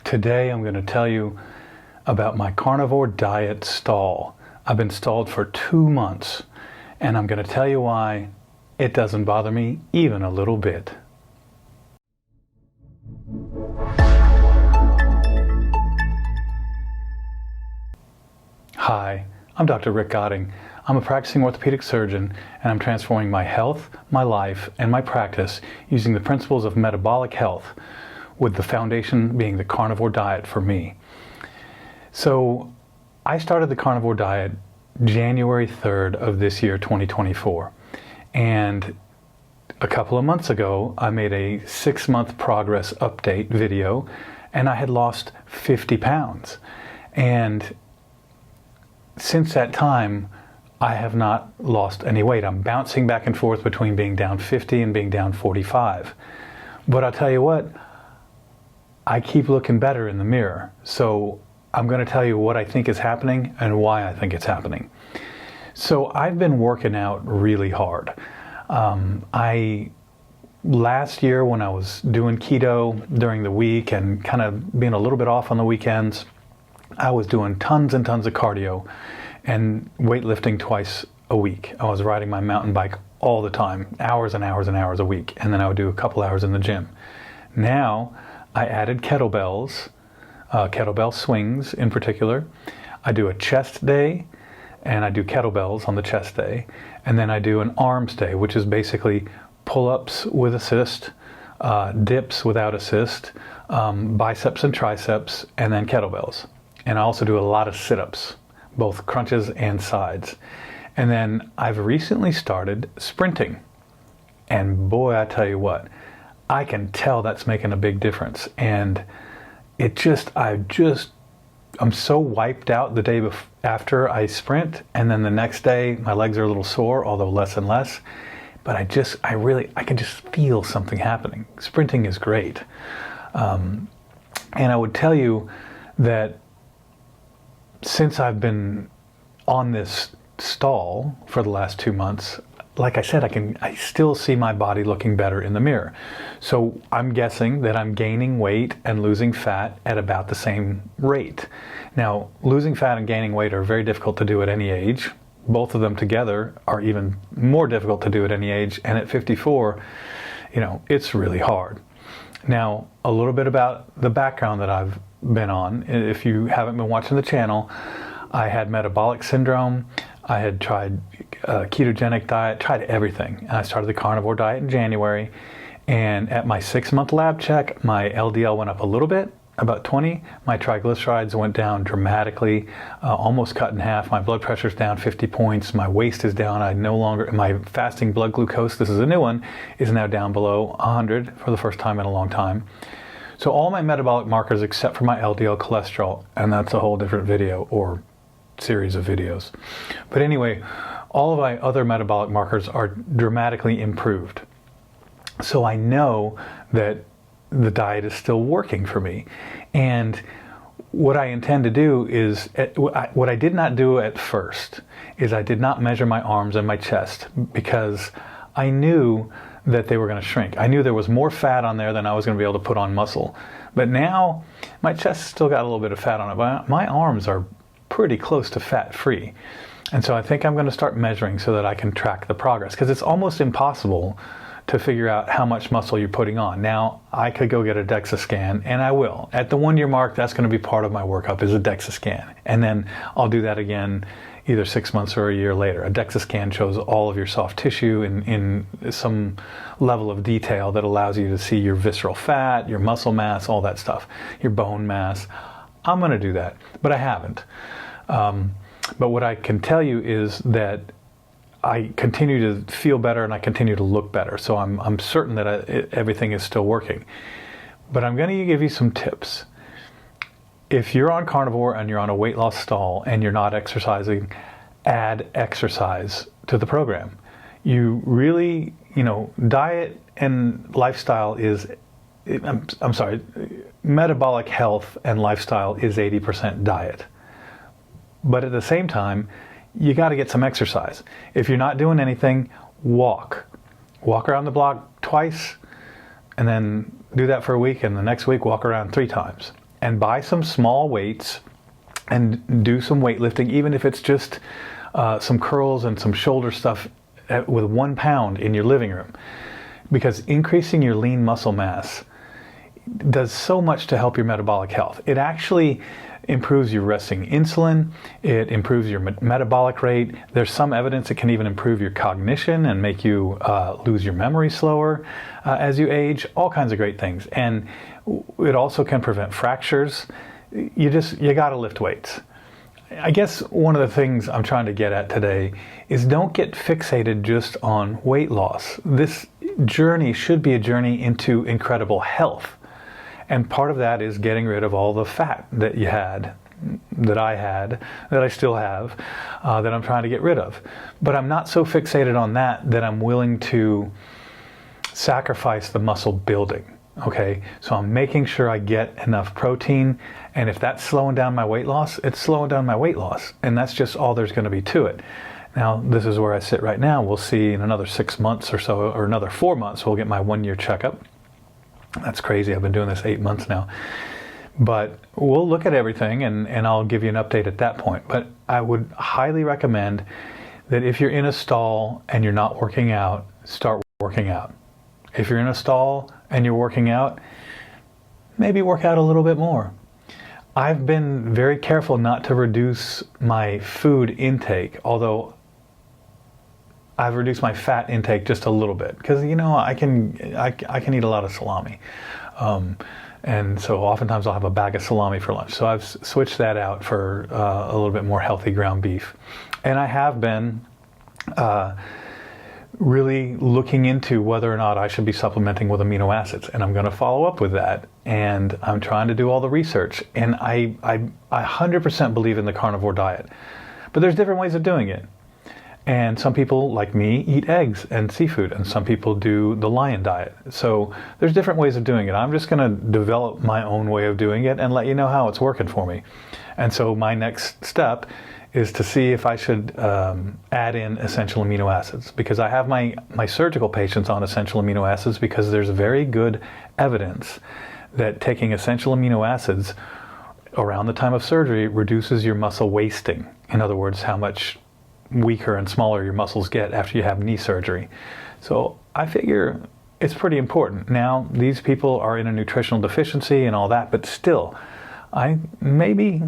Today I'm going to tell you about my carnivore diet stall. I've been stalled for 2 months, and I'm going to tell you why it doesn't bother me even a little bit. Hi, I'm Dr. Rick Gotting. I'm a practicing orthopedic surgeon, and I'm transforming my health, my life, and my practice using the principles of metabolic health, with the foundation being the carnivore diet for me. So I started the carnivore diet January 3rd of this year, 2024. And a couple of months ago, I made a 6-month progress update video, and I had lost 50 pounds. And since that time, I have not lost any weight. I'm bouncing back and forth between being down 50 and being down 45. But I'll tell you what, I keep looking better in the mirror. So I'm going to tell you what I think is happening and why I think it's happening. So I've been working out really hard. Last year when I was doing keto during the week and kind of being a little bit off on the weekends, I was doing tons and tons of cardio and weightlifting twice a week. I was riding my mountain bike all the time, hours and hours and hours a week, and then I would do a couple hours in the gym. Now I added kettlebells, kettlebell swings in particular. I do a chest day, and I do kettlebells on the chest day, and then I do an arms day, which is basically pull-ups with assist, dips without assist, biceps and triceps, and then kettlebells. And I also do a lot of sit-ups, both crunches and sides. And then I've recently started sprinting. And boy, I tell you what, I can tell that's making a big difference. And I'm so wiped out the day after I sprint, and then the next day my legs are a little sore, although less and less. But I can just feel something happening. Sprinting is great. And I would tell you that since I've been on this stall for the last 2 months, like I said, I still see my body looking better in the mirror. So I'm guessing that I'm gaining weight and losing fat at about the same rate. Now, losing fat and gaining weight are very difficult to do at any age. Both of them together are even more difficult to do at any age. And at 54, it's really hard. Now, a little bit about the background that I've been on. If you haven't been watching the channel, I had metabolic syndrome. I had tried a ketogenic diet, tried everything. And I started the carnivore diet in January. And at my 6-month lab check, my LDL went up a little bit, about 20. My triglycerides went down dramatically, almost cut in half. My blood pressure's down 50 points. My waist is down. My fasting blood glucose, this is a new one, is now down below 100 for the first time in a long time. So all my metabolic markers except for my LDL cholesterol, and that's a whole different video or series of videos. But anyway, all of my other metabolic markers are dramatically improved. So I know that the diet is still working for me. And what I intend to do is, what I did not do at first is I did not measure my arms and my chest because I knew that they were going to shrink. I knew there was more fat on there than I was going to be able to put on muscle. But now my chest still got a little bit of fat on it, but my arms are pretty close to fat-free. And so I think I'm going to start measuring so that I can track the progress, because it's almost impossible to figure out how much muscle you're putting on. Now, I could go get a DEXA scan, and I will. At the 1-year mark, that's going to be part of my workup, is a DEXA scan. And then I'll do that again either 6 months or a year later. A DEXA scan shows all of your soft tissue in some level of detail that allows you to see your visceral fat, your muscle mass, all that stuff, your bone mass. I'm going to do that, but I haven't. But what I can tell you is that I continue to feel better and I continue to look better. So I'm certain that everything is still working. But I'm going to give you some tips. If you're on carnivore and you're on a weight loss stall and you're not exercising, add exercise to the program. You really, diet and lifestyle is, metabolic health and lifestyle is 80% diet. But at the same time, you got to get some exercise. If you're not doing anything, walk. Walk around the block twice, and then do that for a week, and the next week walk around 3 times. and buy some small weights and do some weightlifting, even if it's just some curls and some shoulder stuff with 1 pound in your living room. Because increasing your lean muscle mass does so much to help your metabolic health. It actually improves your resting insulin, it improves your metabolic rate. There's some evidence it can even improve your cognition and make you lose your memory slower as you age, all kinds of great things. And it also can prevent fractures. You gotta lift weights. I guess one of the things I'm trying to get at today is don't get fixated just on weight loss. This journey should be a journey into incredible health. And part of that is getting rid of all the fat that you had, that I still have, that I'm trying to get rid of. But I'm not so fixated on that I'm willing to sacrifice the muscle building. Okay, so I'm making sure I get enough protein, and if that's slowing down my weight loss, it's slowing down my weight loss, and that's just all there's going to be to it. Now, this is where I sit right now. We'll see in another 6 months or so, or another 4 months, we'll get my 1-year checkup. That's crazy. I've been doing this 8 months now. But we'll look at everything, and I'll give you an update at that point. But I would highly recommend that if you're in a stall and you're not working out, start working out. If you're in a stall and you're working out, maybe work out a little bit more. I've been very careful not to reduce my food intake, although I've reduced my fat intake just a little bit, because I can eat a lot of salami, and so oftentimes I'll have a bag of salami for lunch. So I've switched that out for a little bit more healthy ground beef, and I have been really looking into whether or not I should be supplementing with amino acids, and I'm going to follow up with that, and I'm trying to do all the research, and I 100% believe in the carnivore diet, but there's different ways of doing it. And some people, like me, eat eggs and seafood, and some people do the lion diet. So there's different ways of doing it. I'm just going to develop my own way of doing it and let you know how it's working for me. And so my next step is to see if I should add in essential amino acids, because I have my surgical patients on essential amino acids, because there's very good evidence that taking essential amino acids around the time of surgery reduces your muscle wasting. In other words, how much weaker and smaller your muscles get after you have knee surgery. So I figure it's pretty important. Now, these people are in a nutritional deficiency and all that, but still, I may be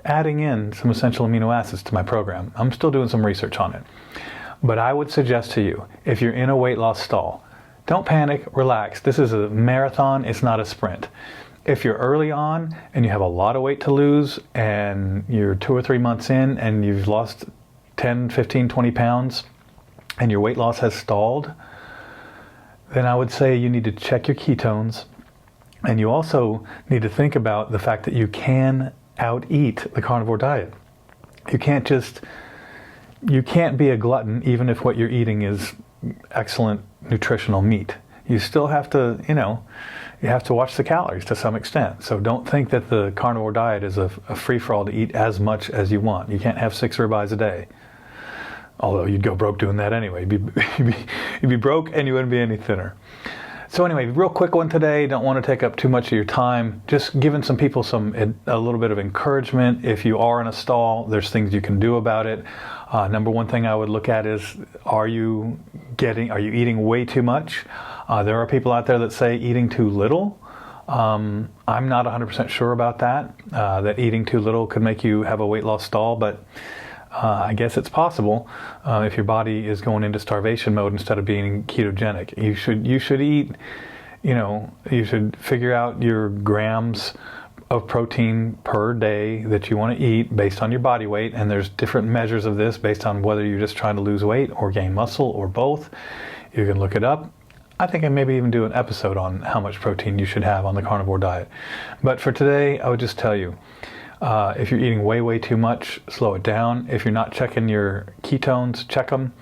adding in some essential amino acids to my program. I'm still doing some research on it. But I would suggest to you, if you're in a weight loss stall, don't panic, relax. This is a marathon, it's not a sprint. If you're early on and you have a lot of weight to lose and you're 2 or 3 months in and you've lost 10, 15, 20 pounds and your weight loss has stalled, then I would say you need to check your ketones, and you also need to think about the fact that you can out-eat the carnivore diet. You can't be a glutton even if what you're eating is excellent nutritional meat. You still have to, you have to watch the calories to some extent. So don't think that the carnivore diet is a free-for-all to eat as much as you want. You can't have 6 ribeyes a day. Although you'd go broke doing that anyway. You'd be broke and you wouldn't be any thinner. So anyway, real quick one today. Don't want to take up too much of your time. Just giving some people a little bit of encouragement. If you are in a stall, there's things you can do about it. Number one thing I would look at is, are you eating way too much? There are people out there that say eating too little. I'm not 100% sure about that. That eating too little could make you have a weight loss stall, but I guess it's possible if your body is going into starvation mode instead of being ketogenic. You should eat, you should figure out your grams of protein per day that you want to eat based on your body weight, and there's different measures of this based on whether you're just trying to lose weight or gain muscle or both. You can look it up. I think I maybe even do an episode on how much protein you should have on the carnivore diet. But for today, I would just tell you, if you're eating way too much, slow it down. If you're not checking your ketones, check them.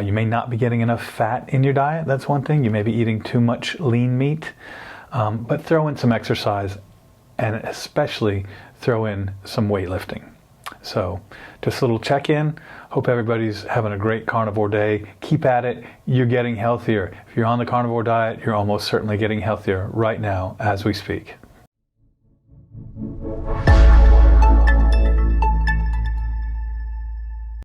You may not be getting enough fat in your diet. That's one thing. You may be eating too much lean meat. But throw in some exercise, and especially throw in some weightlifting. So just a little check-in. Hope everybody's having a great carnivore day. Keep at it. You're getting healthier. If you're on the carnivore diet, you're almost certainly getting healthier right now as we speak.